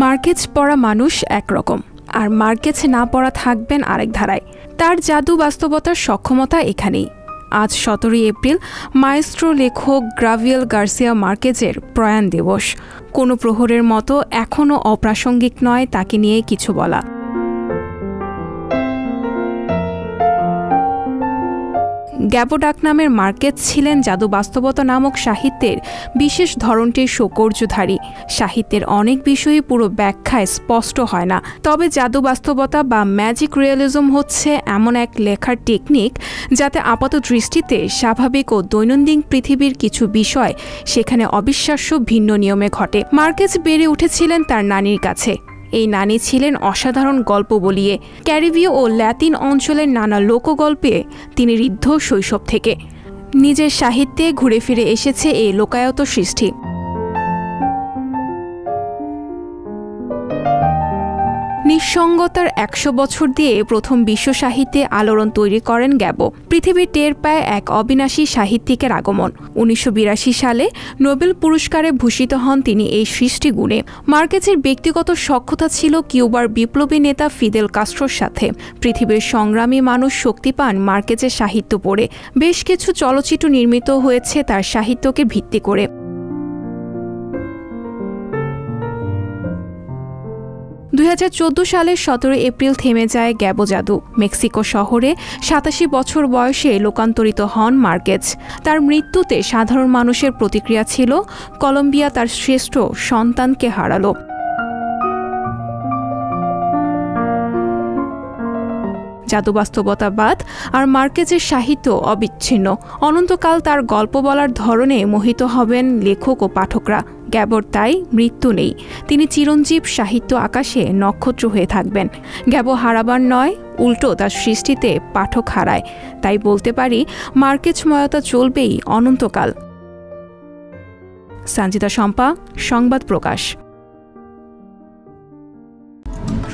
Marquez পড়া মানুষ একরকম, আর মার্কেজ না পড়া থাকবেন আরেক ধারায়। তার জাদু বাস্তবতার সক্ষমতা এখানেই। আজ 17 এপ্রিল মায়েস্ট্রো লেখক গ্রাভিয়েল গার্সিয়া মার্কেজের প্রয়াণ দিবস। কোনো প্রহরের মতো এখনও অপ্রাসঙ্গিক নয় তাকে নিয়ে কিছু বলা। গ্যাবো ডাকনামের মার্কেজ ছিলেন জাদু বাস্তবতা নামক সাহিত্যের বিশেষ ধরনটির শৌকর্যধারী। সাহিত্যের অনেক বিষয়ই পুরো ব্যাখ্যায় স্পষ্ট হয় না, তবে জাদু বাস্তবতা বা ম্যাজিক রিয়েলিজম হচ্ছে এমন এক লেখার টেকনিক যাতে আপাত দৃষ্টিতে স্বাভাবিক ও দৈনন্দিন পৃথিবীর কিছু বিষয় সেখানে অবিশ্বাস্য ভিন্ন নিয়মে ঘটে। মার্কেজ বেড়ে উঠেছিলেন তার নানির কাছে। এই নানি ছিলেন অসাধারণ গল্প বলিয়ে। ক্যারিবীয় ও ল্যাতিন অঞ্চলের নানা লোকগল্পে তিনি ঋদ্ধ শৈশব থেকে। নিজের সাহিত্যে ঘুরে ফিরে এসেছে এই লোকায়ত সৃষ্টি। নিঃসঙ্গতার 100 বছর দিয়ে প্রথম বিশ্ব সাহিত্যে আলোড়ন তৈরি করেন গ্যাবো। পৃথিবী টের পায় এক অবিনাশী সাহিত্যিকের আগমন। 1982 সালে নোবেল পুরস্কারে ভূষিত হন তিনি এই সৃষ্টি গুণে। মার্কেজের ব্যক্তিগত সখ্যতা ছিল কিউবার বিপ্লবী নেতা ফিদেল কাস্ট্রোর সাথে। পৃথিবীর সংগ্রামী মানুষ শক্তি পান মার্কেজের সাহিত্য পড়ে। বেশ কিছু চলচ্চিত্র নির্মিত হয়েছে তার সাহিত্যকে ভিত্তি করে। 2014 সালের 17 এপ্রিল থেমে যায় গ্যাবো জাদু। মেক্সিকো শহরে 87 বছর বয়সে লোকান্তরিত হন মার্কেজ। তার মৃত্যুতে সাধারণ মানুষের প্রতিক্রিয়া ছিল, কলম্বিয়া তার শ্রেষ্ঠ সন্তানকে হারালো। জাদু বাস্তবতাবাদ আর মার্কেজের সাহিত্য অবিচ্ছিন্ন। অনন্তকাল তার গল্প বলার ধরনে মোহিত হবেন লেখক ও পাঠকরা। গ্যাবোর তাই মৃত্যু নেই, তিনি চিরঞ্জীব সাহিত্য আকাশে নক্ষত্র হয়ে থাকবেন। গ্যাবো হারাবার নয়, উল্টো তার সৃষ্টিতে পাঠক হারায়। তাই বলতে পারি মার্কেজময়তা চলবেই অনন্তকাল। সঞ্জিতা শম্পা, সংবাদ প্রকাশ।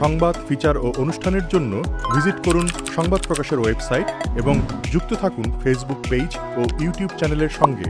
সংবাদ, ফিচার ও অনুষ্ঠানের জন্য ভিজিট করুন সংবাদ প্রকাশের ওয়েবসাইট এবং যুক্ত থাকুন ফেসবুক পেজ ও ইউটিউব চ্যানেলের সঙ্গে।